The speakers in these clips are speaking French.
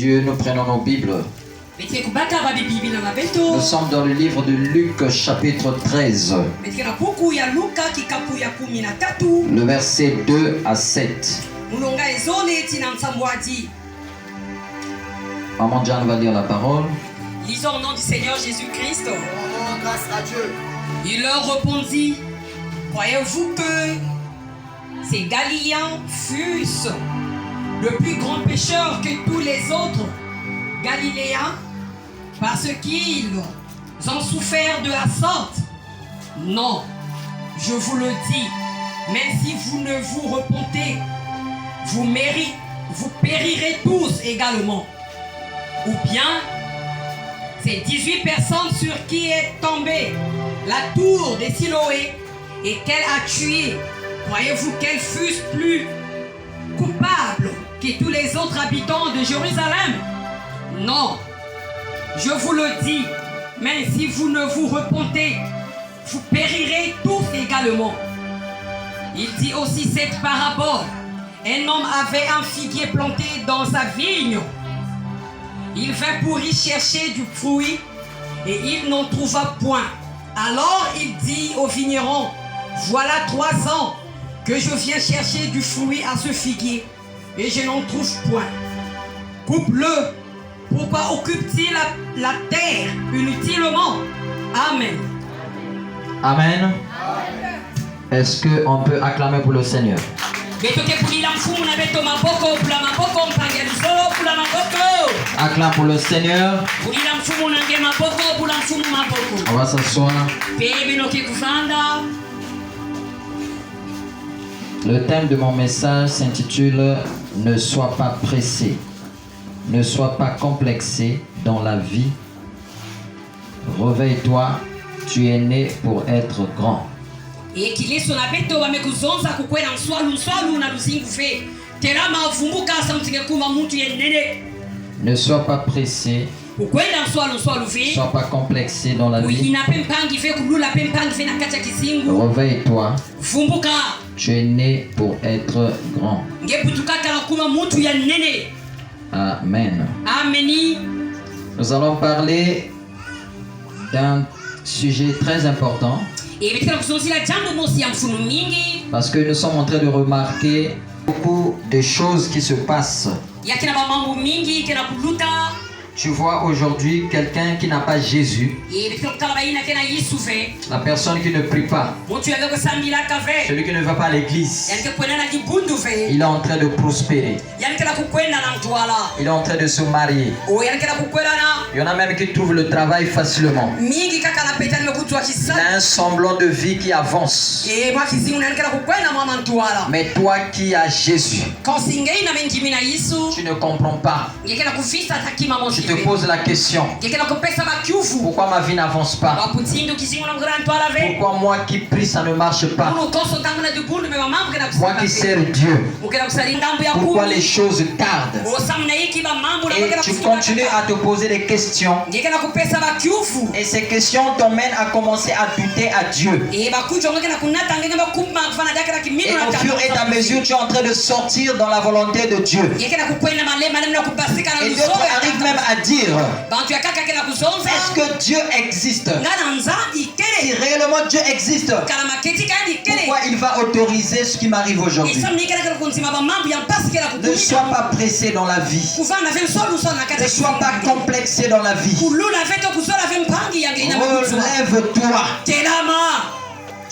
Dieu, nous prenons nos Bibles. Nous sommes dans le livre de Luc, chapitre 13. Le verset 2 à 7. Maman Jeanne va lire la parole. Lisons au nom du Seigneur Jésus-Christ. Oh, grâce à Dieu. Il leur répondit: croyez-vous que ces Galiléens fussent de plus grands pécheurs que tous les autres Galiléens parce qu'ils ont souffert de la sorte? Non, je vous le dis, mais si vous ne vous repentez, vous périrez tous également. Ou bien, ces 18 personnes sur qui est tombée la tour de Siloé et qu'elle a tué, croyez-vous qu'elles fussent plus coupables que tous les autres habitants de Jérusalem? Non, je vous le dis, mais si vous ne vous repentez, vous périrez tous également. Il dit aussi cette parabole. Un homme avait un figuier planté dans sa vigne. Il vint pour y chercher du fruit et il n'en trouva point. Alors il dit au vigneron: voilà 3 ans que je viens chercher du fruit à ce figuier et je n'en trouve point. Coupe-le. Pourquoi occupe-t-il la terre inutilement? Amen. Amen. Est-ce qu'on peut acclamer pour le Seigneur? Acclame pour le Seigneur. On va s'asseoir. Le thème de mon message s'intitule « Ne sois pas pressé, ne sois pas complexé dans la vie. Réveille-toi, tu es né pour être grand. » Ne sois pas pressé, ne sois pas complexé dans la vie. Réveille-toi, tu es né pour être grand. Amen. Nous allons parler d'un sujet très important. Parce que nous sommes en train de remarquer beaucoup de choses qui se passent. Tu vois aujourd'hui quelqu'un qui n'a pas Jésus, la personne qui ne prie pas, celui qui ne va pas à l'église, il est en train de prospérer, il est en train de se marier. Il y en a même qui trouvent le travail facilement. Il a un semblant de vie qui avance. Mais toi qui as Jésus, tu ne comprends pas. Tu te poses la question: pourquoi ma vie n'avance pas? Pourquoi moi qui prie ça ne marche pas? Moi qui sers Dieu, pourquoi les choses tardent? Et tu continues à te poser des questions. Et ces questions t'emmènent à commencer à douter à Dieu. Et au fur et à mesure, tu es en train de sortir dans la volonté de Dieu. Et d'autres arrivent même à dire: est-ce que Dieu existe? Si réellement Dieu existe, pourquoi il va autoriser ce qui m'arrive aujourd'hui? Ne sois pas pressé dans la vie. Ne sois pas complexé dans la vie. Relève-toi.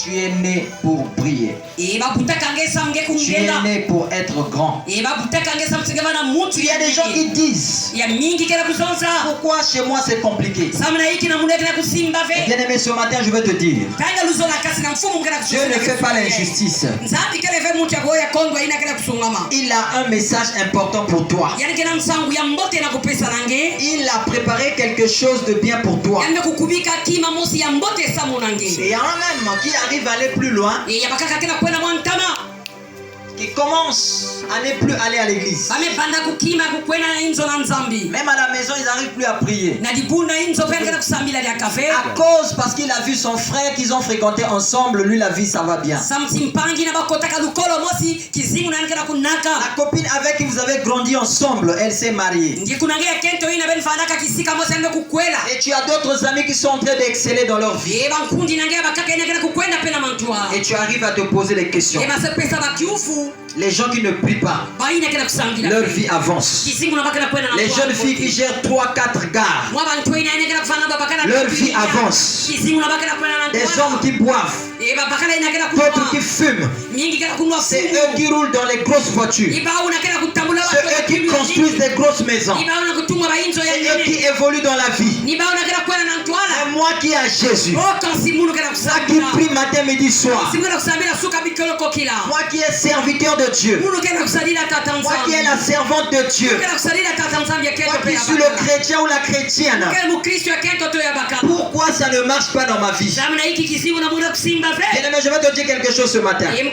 Tu es né pour prier. Tu es né pour être grand. Il y a des gens qui disent: pourquoi chez moi c'est compliqué? Bien aimé, ce matin je veux te dire, Dieu ne fait pas l'injustice. Il a un message important pour toi. Il a préparé quelque chose de bien pour toi. Et il y en a même qui arrivent à aller plus loin, qui commencent à ne plus aller à l'église. Même à la maison, ils n'arrivent plus à prier. À cause, parce qu'il a vu son frère qu'ils ont fréquenté ensemble, lui la vie ça va bien. La copine avec qui vous avez grandi ensemble, elle s'est mariée. Et tu as d'autres amis qui sont en train d'exceller dans leur vie. Et tu arrives à te poser des questions. Les gens qui ne prient pas, leur vie avance. Les jeunes filles qui gèrent 3-4 gares, leur vie avance. Des hommes qui boivent, d'autres qui fument. C'est eux qui roulent dans les grosses voitures. C'est eux qui construisent des grosses maisons. C'est eux qui évoluent dans la vie. Et moi qui ai Jésus, qui prie matin, midi, soir, moi qui ai serviteur de Dieu, moi qui ai la servante de Dieu, moi qui suis le chrétien ou la chrétienne, pourquoi ça ne marche pas dans ma vie? Bien-aimé, je vais te dire quelque chose ce matin. Dieu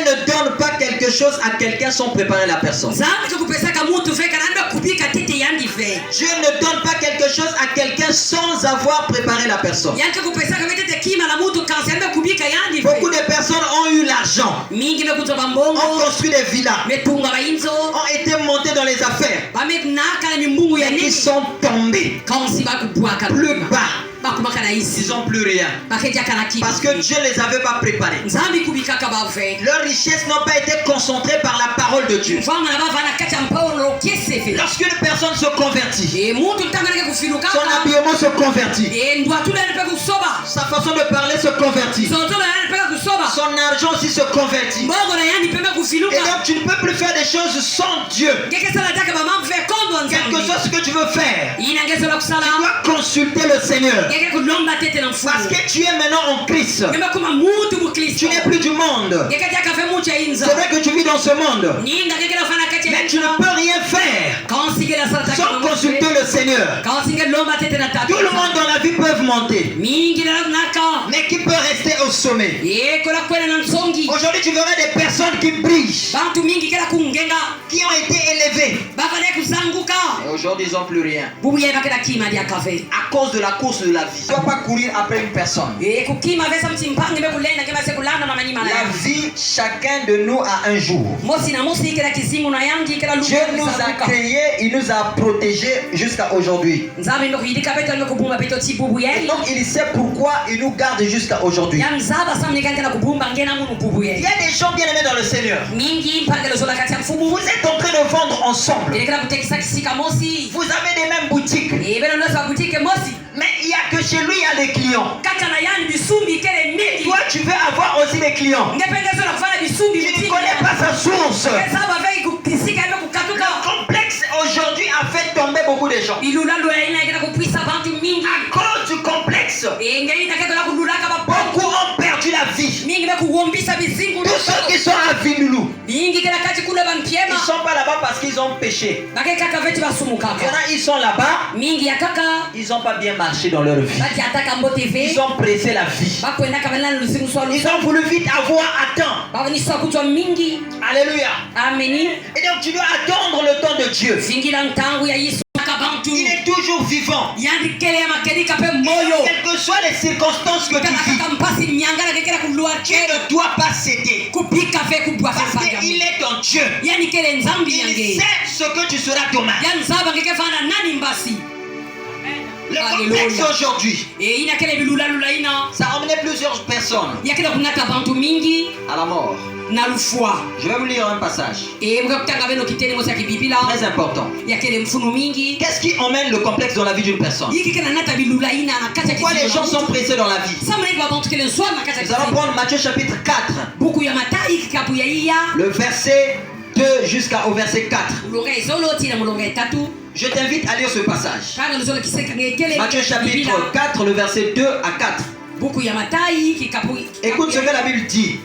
ne donne pas quelque chose à quelqu'un sans préparer la personne. Dieu ne donne pas quelque chose à quelqu'un sans avoir préparé la personne. Beaucoup de personnes ont eu l'argent, ont construit des villas, ont été montés dans les affaires, mais ils sont tombés plus bas. Ils n'ont plus rien. Parce que Dieu ne les avait pas préparés. Leurs richesses n'ont pas été concentrées par la parole de Dieu. Lorsqu'une personne se convertit, son habillement se convertit, sa façon de parler se convertit, son argent aussi se convertit. Et donc tu ne peux plus faire des choses sans Dieu. Quel que soit ce que tu veux faire, tu dois consulter le Seigneur. Parce que tu es maintenant en Christ. Tu n'es plus du monde. C'est vrai que tu vis dans ce monde, mais tu ne peux rien faire sans consulter le Seigneur. Tout le monde dans la vie peut monter, mais qui peut rester au sommet? Aujourd'hui tu verras des personnes qui brillent, qui ont été élevées, et aujourd'hui ils n'ont plus rien à cause de la course de la vie. Tu ne dois pas courir après une personne. La vie, chacun de nous a un jour. Dieu nous a créés, il nous a protégés jusqu'à aujourd'hui. Et donc il sait pourquoi il nous garde jusqu'à aujourd'hui. Il y a des gens bien aimés dans le Seigneur. Vous êtes en train de vendre ensemble. Vous avez les mêmes boutiques. Mais il n'y a que chez lui il y a des clients. Toi tu veux avoir aussi des clients. Tu ne connais pas sa source. Le complexe aujourd'hui a fait tomber beaucoup de gens. À cause du complexe, beaucoup ont perdu la vie. Tous ceux qui sont à Vinoulou, ils ne sont pas là-bas parce qu'ils ont péché. Il y en a, ils sont là-bas, ils n'ont pas bien marché dans leur vie. Ils ont pressé la vie. Ils ont voulu vite avoir à temps. Alléluia. Et donc tu dois attendre le temps de Dieu. Il est toujours vivant. Quelles que soient les circonstances que tu vis, tu ne dois pas céder. Parce qu'il est ton Dieu. Il sait ce que tu seras demain. Le complexe aujourd'hui, ça a emmené plusieurs personnes à la mort. Je vais vous lire un passage très important. Qu'est-ce qui emmène le complexe dans la vie d'une personne? Pourquoi les gens sont pressés dans la vie? Nous allons prendre Matthieu chapitre 4, le verset 2 jusqu'au verset 4. Je t'invite à lire ce passage. Matthieu chapitre 4, le verset 2 à 4. Écoute ce que la Bible dit.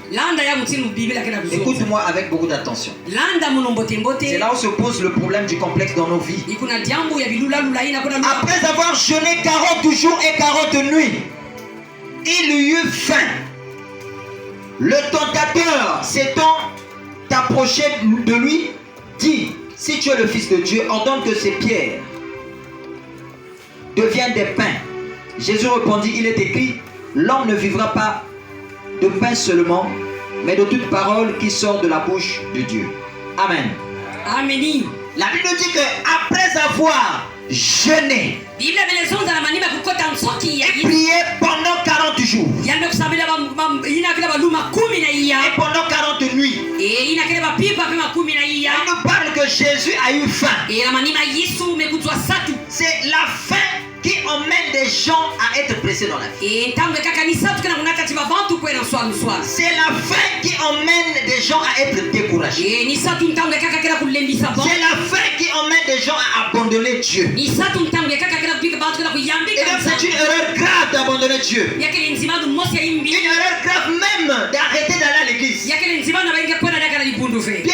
Écoute-moi avec beaucoup d'attention. C'est là où se pose le problème du complexe dans nos vies. Après avoir jeûné 40 jours et 40 nuits, il eut faim. Le tentateur s'étant approché de lui, dit, si tu es le Fils de Dieu, ordonne que ces pierres deviennent des pains. Jésus répondit, il est écrit, l'homme ne vivra pas de pain seulement, mais de toute parole qui sort de la bouche de Dieu. Amen. Amen. La Bible dit que après avoir jeûné et prié pendant 40 jours et pendant 40 nuits, il nous parle que Jésus a eu faim. C'est la faim qui emmène des gens à être pressés dans la vie. C'est la faim qui emmène des gens à être découragés. C'est la faim qui emmène des gens à abandonner Dieu. Et donc c'est une erreur grave d'abandonner Dieu. Une erreur grave même d'arrêter d'aller à l'église. Bien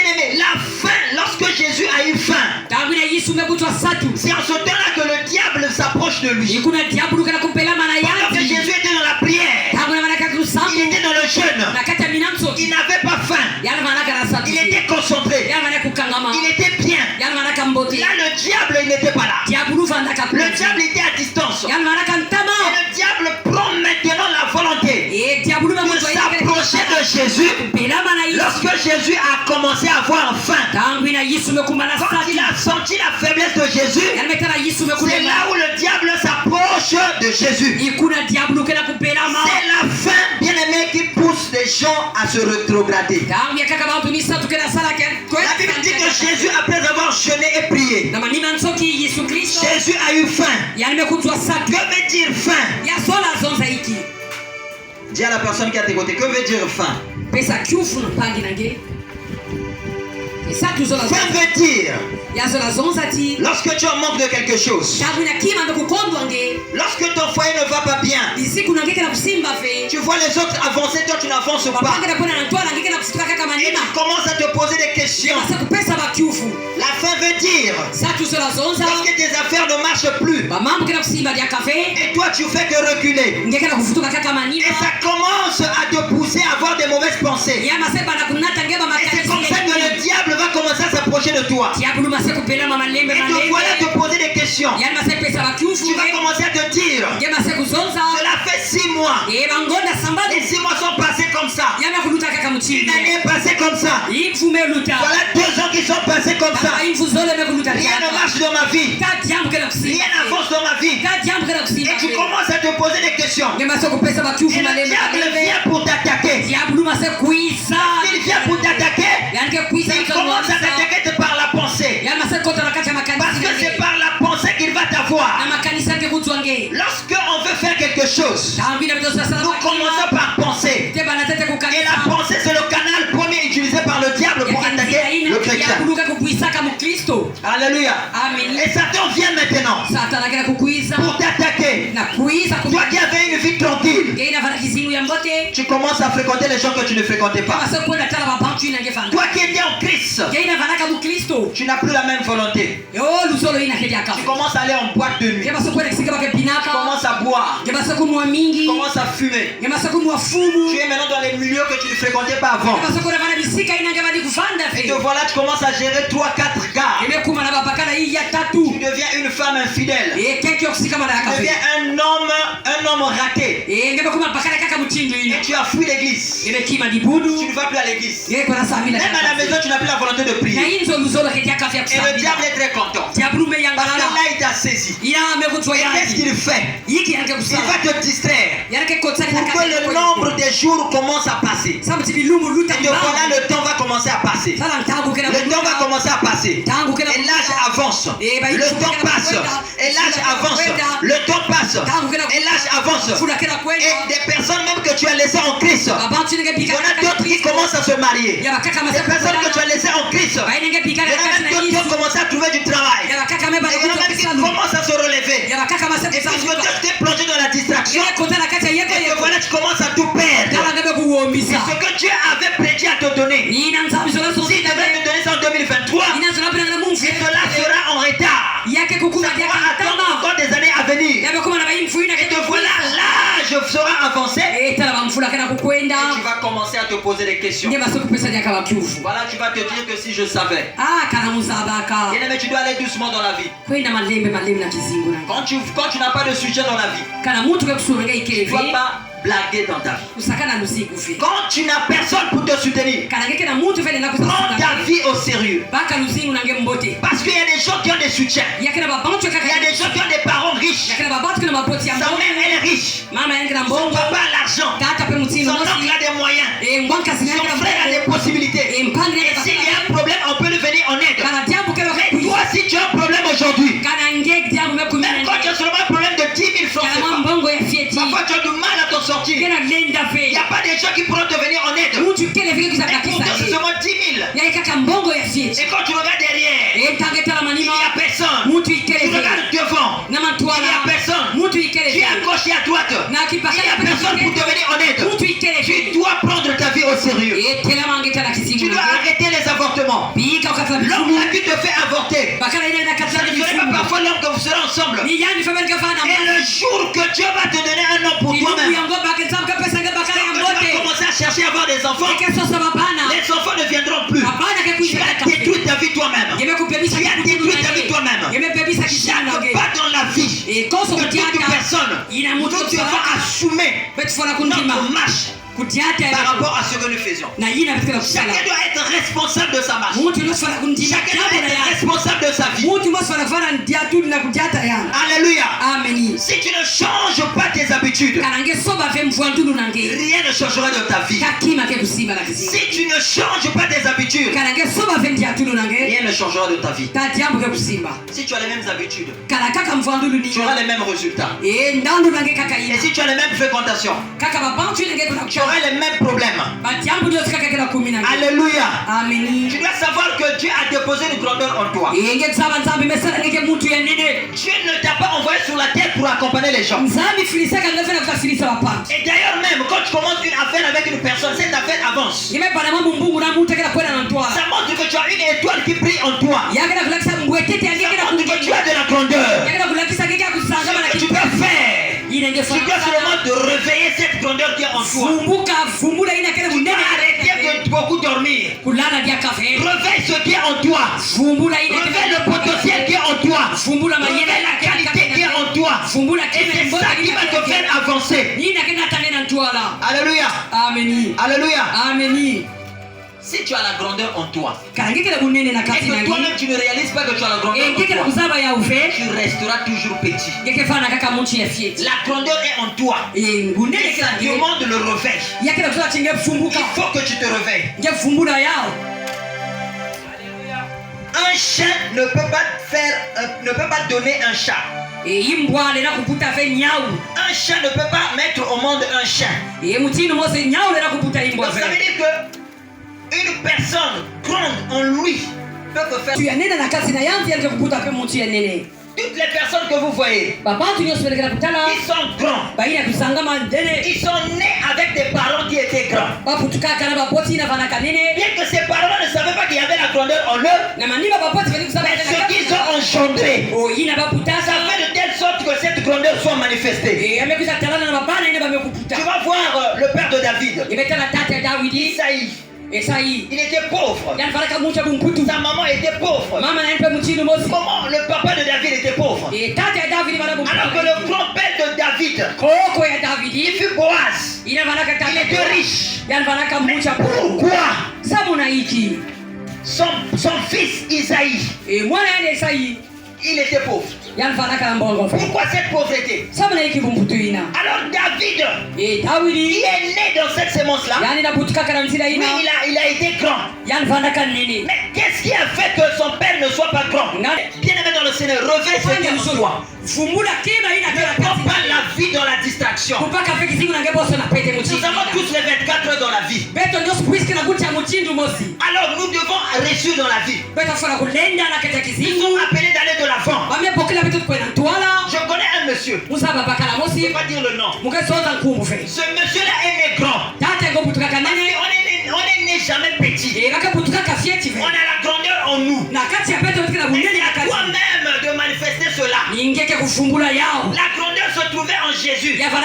aimé, la faim, lorsque Jésus a eu faim, c'est en ce temps-là que le diable s'approche de lui. Pendant que Jésus était dans la prière, il était dans le jeûne, il n'avait pas faim, il était concentré, il était bien. Là le diable il n'était pas là. Le diable était à distance. Et le diable prend maintenant la volonté de s'approcher de Jésus. Lorsque Jésus a commencé à avoir faim, quand il a senti la faiblesse de Jésus, c'est là où le diable s'approche de Jésus. C'est la faim, bien aimé, qui pousse les gens à se rétrograder. La Bible dit que Jésus, après avoir jeûné et prié, Jésus a eu faim. Que veut dire faim? Dis à la personne qui a tes côtés, que veut dire faim? Faim veut dire lorsque tu en manques de quelque chose, lorsque ton foyer ne va pas bien, tu vois les autres avancer, toi tu n'avances pas, et tu commences à te poser des questions. La faim veut dire lorsque tes affaires ne marchent plus et toi tu fais que reculer, et ça commence à te pousser à avoir des mauvaises pensées, et c'est comme ça que le diable va commencer à s'approcher de toi et te voilà te poser des questions. Tu vas commencer à te dire, cela fait 6 mois, les 6 mois sont passés comme ça, une année est passée comme ça, voilà 2 ans qui sont passés comme ça, rien ne marche dans ma vie, rien n'avance dans ma vie, et tu commences à te poser des questions, et le diable vient pour t'attaquer. Il vient pour t'attaquer, il commence à t'attaquer par la pensée, parce que c'est par la pensée qu'il va t'avoir. Lorsque on veut faire quelque chose, nous commençons par penser, et la pensée c'est le canal premier utilisé par le diable pour attaquer le chrétien. Alléluia. Et Satan vient maintenant pour t'attaquer. Toi qui avais une vie tranquille, tu commences à fréquenter les gens que tu ne fréquentais pas. Toi qui étais en Christ, tu n'as plus la même volonté. Tu commences à aller en boîte de nuit, tu commences à boire, tu commences à fumer. Tu es maintenant dans les milieux que tu ne fréquentais pas avant. Et te voilà, tu commences à gérer 3-4 gars. Tu deviens une femme infidèle. Tu deviens un homme raté. Et tu as fui l'église. Tu ne vas plus à l'église. Même à la maison, tu n'as plus la volonté de prier. Et le diable est très content, parce que là il t'a saisi. Et qu'est-ce qu'il fait? Il va te distraire pour que le nombre des jours commence à passer. Et de voilà, le temps va commencer à passer. Le temps va commencer à passer. Et l'âge avance. Le temps passe. Et l'âge avance. Le temps passe. Et l'âge avance. Et des personnes même que tu as laissées en Christ, il y en a d'autres qui commencent à se marier. Des personnes que tu as laissées en Christ, il y en a même d'autres qui ont commencé à trouver du travail. Il y en a même qui commencent à se relever. Et puisque toi tu t'es plongé dans la distraction, et que voilà, tu commences à tout perdre. Et ce que Dieu avait prédit à te donner, s'il devait te donner ça en 2023, et cela sera en retard. Ça pourra attendre encore des années à venir. Et te voilà, l'âge sera avancé. Et tu vas commencer à te poser des questions. Voilà, tu vas te dire que si je savais. Bien-aimé, tu dois aller doucement dans la vie. Quand tu n'as pas de sujet dans la vie, tu ne dois pas blaguer dans ta vie. Quand tu n'as personne pour te soutenir, prends ta vie au sérieux. Parce qu'il y a des gens qui ont des soutiens. Il y a des gens qui ont des parents riches. Sa mère elle est riche. Son papa a l'argent. Son oncle a des moyens. Son frère a des possibilités. Et s'il y a un problème, on peut le venir en aide. Mais toi, si tu as un problème aujourd'hui, même quand tu as seulement un problème de 10 000 francs, parfois tu as du mal à t'en sortir. Il n'y a pas des gens qui pourront te venir en aide. Et pour toi, c'est seulement 10 000. Et quand tu regardes derrière, il n'y a personne. Tu regardes devant, il n'y a personne. Tu es à gauche et à droite, il n'y a personne pour te venir en aide. Tu dois prendre ta vie au sérieux. Tu dois arrêter les avortements. L'homme là qui te fait avorter, ça ne serait pas parfois l'homme que vous serez ensemble. Et le jour que Dieu va te donner un homme pour toi-même, quand tu vas commencer à chercher à avoir des enfants, les enfants ne viendront plus. Tu as détruit ta vie toi-même. Tu as détruit ta vie toi-même. Chaque pas dans la vie de toute personne, nous devons assumer notre marche par rapport à ce que nous faisions. Chacun doit être responsable de sa marche. Chacun doit être responsable de sa vie. Alléluia. Si tu ne changes pas tes habitudes, rien ne changera de ta vie. Si tu ne changes pas tes habitudes, rien ne changera de ta vie. Si tu as les mêmes habitudes, tu auras les mêmes résultats. Et si tu as les mêmes fréquentations, tu auras les mêmes problèmes. Alléluia. Tu dois savoir que Dieu a déposé une grandeur en toi. Dieu ne t'a pas envoyé sur la terre pour accompagner les gens. Et d'ailleurs même, quand tu commences une affaire avec une personne, cette affaire avance. Ça montre que tu as une étoile qui brille en toi. Ça montre que tu as de la grandeur. Ce que tu peux faire, tu dois seulement te réveiller cette grandeur qui est en toi. Tu dois arrêter de beaucoup dormir. Réveille ce qui est en toi. Réveille le potentiel qui est en toi. Réveille la qualité qui est en toi. Et c'est ça qui va te faire avancer. Alléluia. Alléluia. Si tu as la grandeur en toi, et que toi-même tu ne réalises pas que tu as la grandeur en toi, tu resteras toujours petit. La grandeur est en toi. Et ça demande le réveil. Il faut que tu te réveilles. Un chien ne peut pas donner un chat. Un chien ne peut pas mettre au monde un chien. Donc ça veut dire que une personne grande en lui peut faire. Toutes les personnes que vous voyez, ils sont grands. Ils sont nés avec des parents qui étaient grands. Bien que ces parents ne savaient pas qu'il y avait la grandeur en eux, mais ce qu'ils ont engendré, ça fait de telle sorte que cette grandeur soit manifestée. Tu vas voir le père de David, Isaïe. Il était pauvre. Sa maman était pauvre. Comment le papa de David était pauvre? Alors que le grand-père de David, il fut Boaz, il était riche. Mais pourquoi son fils Isaïe, il était pauvre? Pourquoi cette pauvreté? Alors David, il est né dans cette semence-là. Oui, il a été grand. Mais qu'est-ce qui a fait que son père ne soit pas grand? Bien-aimé dans le Seigneur, réveille ce qui est en toi. Ne prends pas la vie dans la distraction. Nous avons tous les 24 heures dans la vie. Alors nous devons réussir dans la vie. Ils sont appelés d'aller de l'avant. Je connais un monsieur. Je ne vais pas dire le nom. Ce monsieur-là est né grand. On est né jamais petit. On a la grandeur en nous. Et c'est à toi-même de manifester cela. La grandeur se trouvait en Jésus. Avant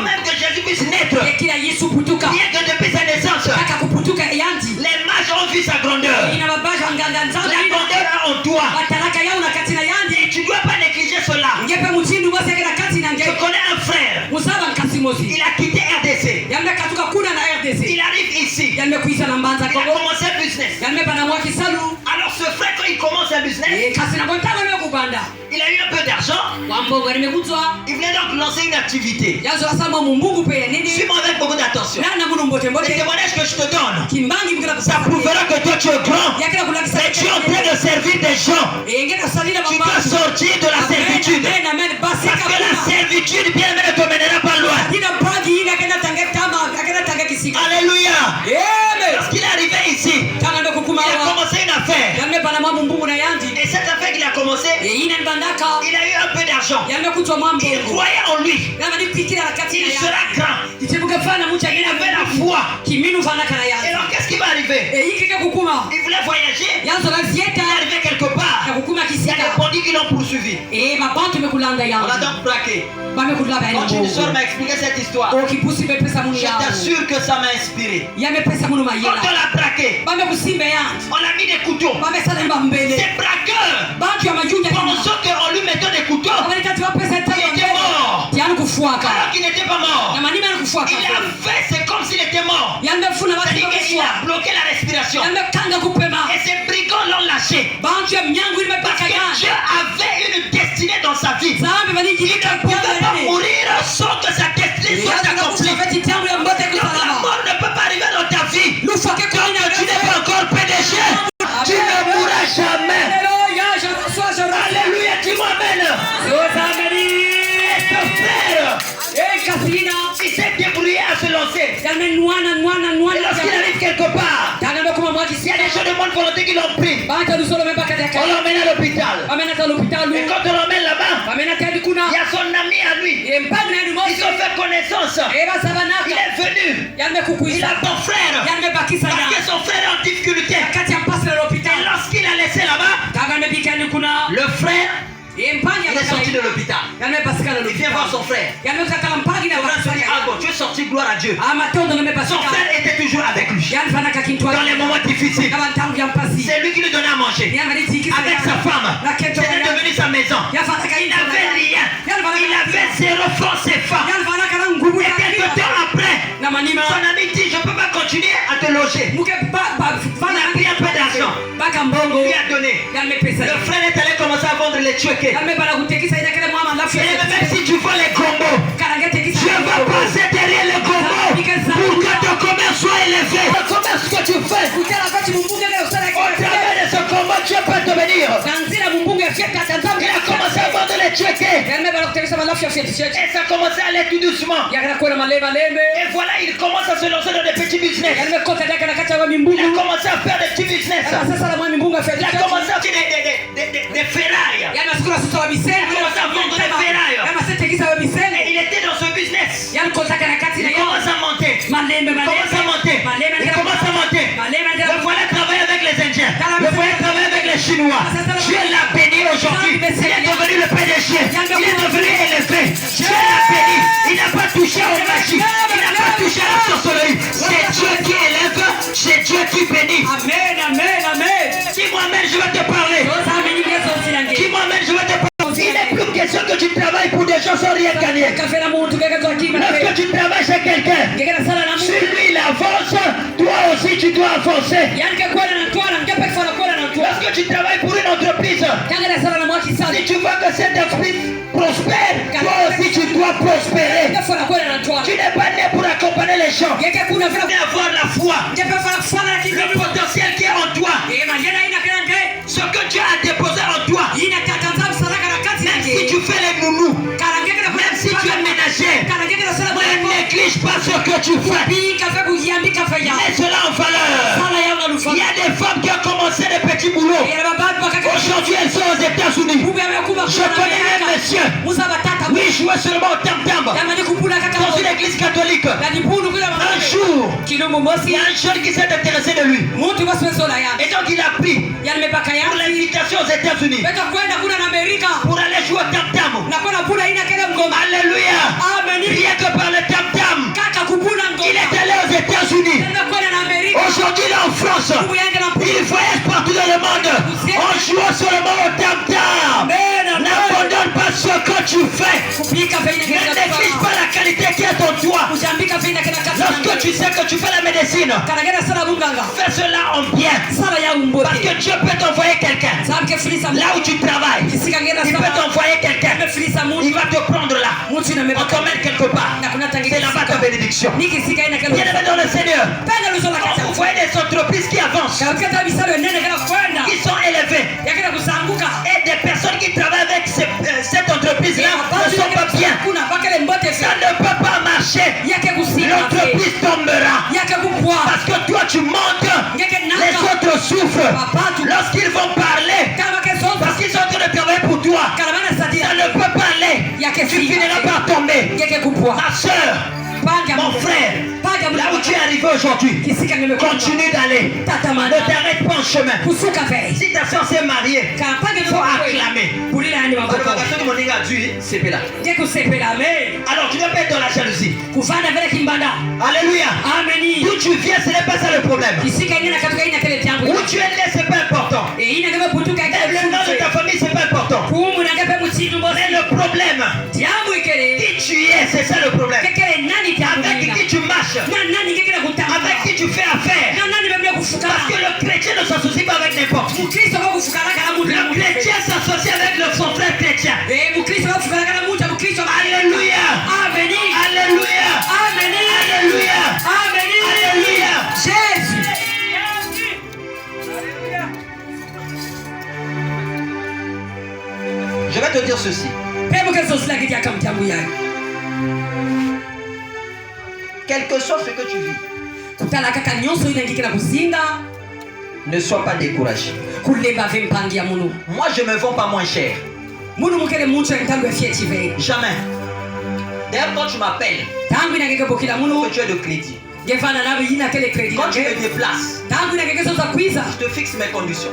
même que Jésus puisse naître. Bien que depuis sa naissance, les mages ont vu sa grandeur. La grandeur en toi. Et tu ne dois pas négliger cela. Je connais un frère. Il a quitté RDC. Il arrive ici. Il a commencé un business. Alors ce frère, quand il commence un business, il a eu un peu d'argent. Il venait donc lancer une activité. Suis-moi avec beaucoup d'attention. Le témoignage que je te donne, ça prouvera que toi tu es grand. Mais tu es en train de servir des gens. Tu dois sortir de la servitude. Parce que la servitude, bien aimé, ne te mènera pas loin. Alléluia. Lorsqu'il est arrivé ici, il a commencé une affaire. Et cette affaire qu'il a commencé, il a eu un peu d'argent. Il croyait en lui. Il sera grand. Il avait la foi. Et alors qu'est-ce qui va arriver? Il voulait voyager. Il est arrivé quelque part. Il y a des bandits qui l'ont poursuivi. On l'a donc braqué. Quand une soeur m'a expliqué cette histoire, je t'assure que ça m'a inspiré. Quand on l'a braqué, on a mis des couteaux. Ces braqueurs, pensant qu'en lui mettant des couteaux, il était mort. Alors qu'il n'était pas mort. Il a fait, c'est comme s'il était mort. C'est-à-dire qu'il a bloqué la respiration. Et ces brigands l'ont lâché. Parce que Dieu avait une destinée dans sa vie. Il ne pouvait pas mourir sans que sa destinée soit accomplie. Donc la mort ne peut pas arriver dans ta vie. Quand tu n'es pas encore PDG, tu ne mourras jamais. Alléluia, dis-moi amen. Et ton frère, il s'est débrouillé à se lancer. Et lorsqu'il arrive quelque part, il y a des gens de bonne volonté qui l'ont pris. On l'emmène à l'hôpital. Et quand on l'emmène là-bas, il y a son ami à lui. Ils ont fait connaissance. Il est venu. Il a ton frère. Parce que son frère est en difficulté. Et lorsqu'il a laissé là-bas, le frère, il est sorti de l'hôpital. Il vient voir son frère. Le frère se dit, ah bon, tu es sorti, gloire à Dieu. Son frère était toujours avec lui. Dans les moments difficiles. C'est lui qui lui donnait à manger. Avec sa femme. C'était devenu sa maison. Il n'avait rien. Il avait 0 francs CFA. Et quelques temps après, son ami dit, je ne peux pas continuer à te loger. Il a pris un peu d'argent. Il lui a donné. Le frère est allé commencer à vendre les tuequets. Et même si tu vends les gombos, Dieu va passer derrière les gombos pour que ton commerce soit élevé. Le commerce que tu fais, au travers de ce combat, Dieu peut te bénir. Il a commencé à vendre les tuequets. Et ça a commencé à aller tout doucement. Et voilà, il commence à se lancer dans des petits business. Il a commencé à faire des petits business. Il a commencé à faire des ferrailles. Il a commencé à vendre des ferrailles. Et il était dans ce business. Il commence à monter. Il commence à monter. Le voilà travailler avec les Indiens. Le voilà travailler avec les Chinois. Dieu l'a béni aujourd'hui. Il est devenu le PDG. Il est devenu élevé. Dieu l'a béni. Il n'a pas touché au magie. Il n'a pas touché à la sorcellerie. C'est Dieu qui élève. C'est Dieu qui bénit. Amen, amen, amen. Dis-moi amen, je vais te parler. Dis-moi amen, je vais te parler. Il n'est plus question que tu travailles pour des gens sans rien gagner. Lorsque tu travailles chez quelqu'un, si lui il avance, toi aussi tu dois avancer. Lorsque tu travailles pour une entreprise, si tu vois que cette entreprise prospère, toi aussi tu dois prospérer. Tu n'es pas né pour accompagner les gens. Tu dois avoir la foi. Le potentiel qui est en toi. Ce que Dieu a déposé en toi. Même si tu fais les nounous, même si tu es ménagère, ne néglige pas ce que tu fais. Mets cela en valeur. Il y a des femmes qui ont commencé des petits boulots. Aujourd'hui, elles sont aux États-Unis. Je connais un monsieur. Oui, je jouais seulement au tam-tam dans une église catholique. Un jour, il y a un jeune qui s'est intéressé de lui. Et donc, il a pris pour l'invitation aux États-Unis pour aller jouer au tam-tam. Alléluia. Rien que par le tam-tam. Il est allé aux États-Unis. Aujourd'hui, il est en France. Il voyage partout dans le monde. En jouant seulement au tam-tam. N'abandonne pas ce que tu fais. Ne néglige pas la qualité qui est en toi. Lorsque tu sais que tu fais la médecine, fais cela en bien. Parce que Dieu peut t'envoyer quelqu'un. Là où tu travailles, il peut t'envoyer quelqu'un. Il va te prendre là. On t'emmène quelque part. C'est là-bas ta bénédiction. Bien-aimé dans le Seigneur, vous voyez des entreprises qui avancent, qui sont élevées, et des personnes qui travaillent avec cette entreprise-là ne sont pas bien. Ça ne peut pas marcher. L'entreprise tombera. Parce que toi tu montes, les autres souffrent. Lorsqu'ils vont parler, parce qu'ils sont en train de travailler pour toi, ça ne peut pas aller. Tu finiras par tomber. Ma soeur, mon frère, là où tu es arrivé aujourd'hui, continue d'aller. Ne t'arrête pas en chemin. Si ta soeur s'est mariée, il faut acclamer. Alors tu ne peux pas être dans la jalousie. Alléluia. D'où tu viens, ce n'est pas ça le problème. Où tu es né, ce n'est pas important. Le nom de ta famille, ce n'est pas important. Mais le problème, qui tu es, c'est ça le problème. Avec qui tu marches, avec qui tu fais affaire. Parce que le chrétien ne s'associe pas avec n'importe qui. Le chrétien s'associe avec son frère chrétien. Alléluia. Alléluia. Alléluia. Alléluia. Jésus. Je vais te dire ceci. Quel que soit ce que tu vis, ne sois pas découragé. Moi, je ne me vends pas moins cher. Jamais. D'ailleurs, quand tu m'appelles, que tu as le crédit. Quand tu me déplaces, je te fixe mes conditions.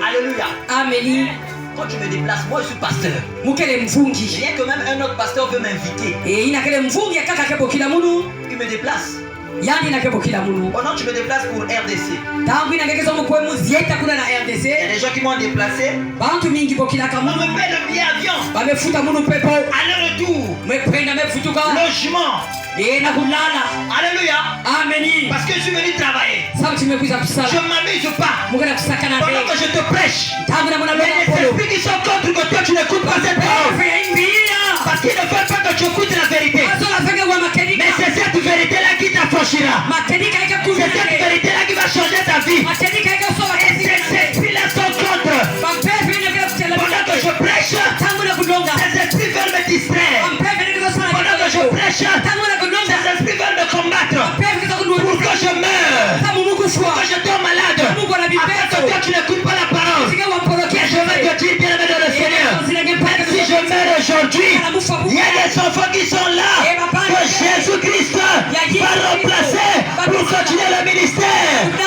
Alléluia. Amen. Quand tu me déplaces, moi je suis pasteur. Rien que même un autre pasteur veut m'inviter. Il me déplace. Pendant que tu me déplaces pour RDC, il y a des gens qui m'ont déplacé. On me paie le billet avion. Aller-retour. Logement. Alléluia. Amen. Parce que je suis venu travailler. Je ne m'amuse pas. Pendant que je te prêche, les esprits qui sont contre que toi tu n'écoutes pas cette parole. Parce qu'ils ne veulent pas que tu écoutes la vérité. Mais c'est cette vérité-là qui t'affranchira. C'est cette vérité-là qui va changer ta vie. Et ces esprits-là sont contre. Pendant que je prêche, ces esprits veulent me distraire. Pendant que je prêche, ces esprits veulent me combattre. Pour que je meure. Pour que je tombe malade. Après que toi tu n'écoutes pas la parole. Et je vais te dire, bien-aimé dans le Seigneur, même si je meurs aujourd'hui, il y a des enfants qui sont là, que Jésus-Christ va remplacer pour continuer le ministère. Ne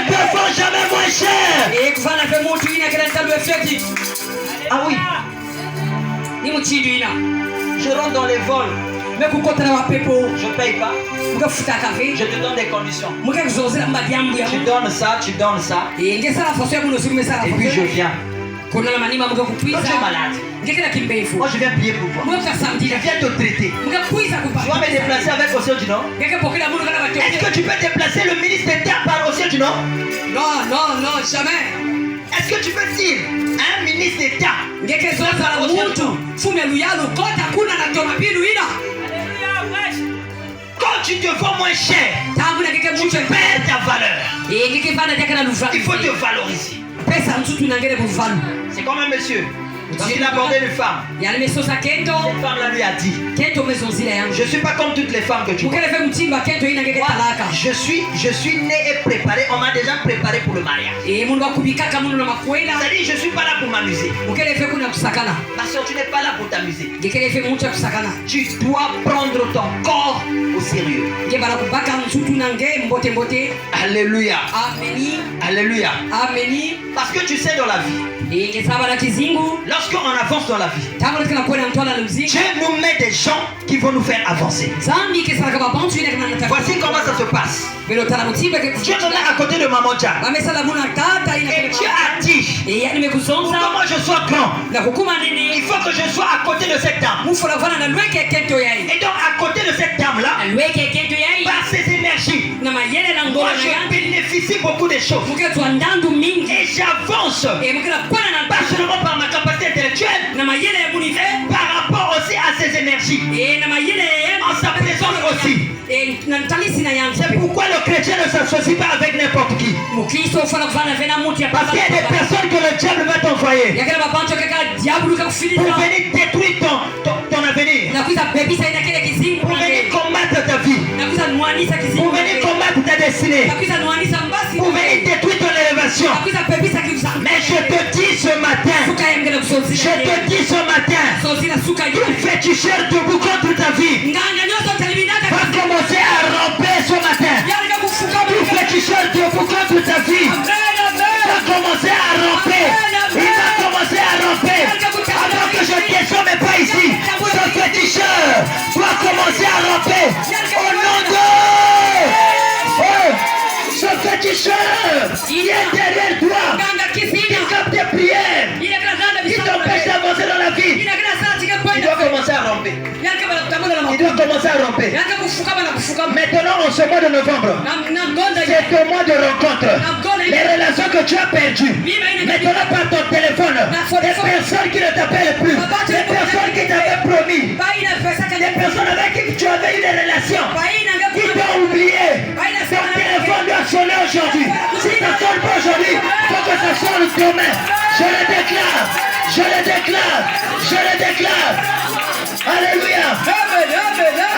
te vends jamais moins cher. Ah oui. Je rentre dans les vols. Je ne paye pas. Je te donne des conditions. Tu donnes ça, tu donnes ça. Et puis je viens. Quand tu es malade, moi je viens prier pour toi. Je viens te traiter. Tu vas me déplacer avec Océan du Nord. Est-ce que tu peux déplacer le ministre d'État par Océan du Nord? Non, jamais. Est-ce que tu peux dire un ministre d'État? Quand tu te vends moins cher, tu perds ta valeur. Il faut te valoriser. C'est comme un monsieur. Quand il a abordé une femme, cette femme-là lui a dit: je ne suis pas comme toutes les femmes que tu vois. Je suis né et préparé. On m'a déjà préparé pour le mariage. C'est-à-dire, je ne suis pas là pour m'amuser. Ma soeur, tu n'es pas là pour t'amuser. Tu dois prendre ton corps au sérieux. Alléluia. Alléluia. Parce que tu sais dans la vie, lorsque Lorsqu'on avance dans la vie, Dieu nous met des gens qui vont nous faire avancer. Voici comment ça se passe. Dieu te met à côté de Maman Dia. Et Dieu a dit, pour que moi je sois grand, il faut que je sois à côté de cette dame. Et donc à côté de cette dame-là, par ses énergies, moi je bénéficie beaucoup de choses. Et j'avance, pas seulement par ma capacité intellectuelle, par rapport aussi à ses énergies, en sa présence aussi. C'est pourquoi le chrétien ne s'associe pas avec n'importe qui. Parce qu'il y a des personnes que le diable va t'envoyer pour venir détruire ton avenir, pour venir combattre ta vie, pour venir combattre ta destinée, pour venir détruire ton élévation. Mais je te dis ce matin, tout féticheur debout contre ta vie va commencer à ramper ce matin. Tout féticheur debout contre ta vie va commencer à ramper. Il va commencer à ramper. Avant que je descende mais pas ici, ce féticheur doit commencer à ramper. Au nom de ce féticheur qui est derrière toi, qui capte tes prières, qui t'empêche d'avancer dans la vie, il doit commencer à ramper. Il doit commencer à ramper. Maintenant, en ce mois de novembre, c'est ton mois de rencontre. Les relations que tu as perdues, maintenant par ton téléphone, des personnes qui ne t'appellent plus, des personnes qui t'avaient promis, des personnes avec qui tu avais eu des relations, qui t'ont oublié. Ton téléphone doit sonner aujourd'hui. Si ça ne sonne pas aujourd'hui, il faut que ça sonne demain. Je le déclare. Je le déclare. Je le déclare. Alléluia.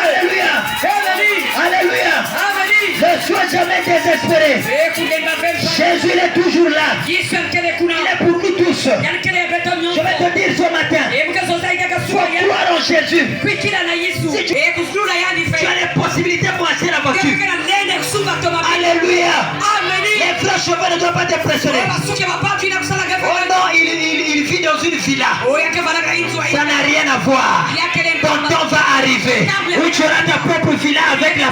Alléluia. Alléluia. Ne sois jamais désespéré. Jésus est toujours là. Il est pour nous tous. Je vais te dire ce matin, faut croire en Jésus. Si tu as les possibilités pour acheter la voiture, alléluia. Les grands chevaux ne doivent pas t'impressionner. Oh non, il vit dans une villa. Ça n'a rien à voir. Ton temps va arriver où tu auras ta propre villa avec la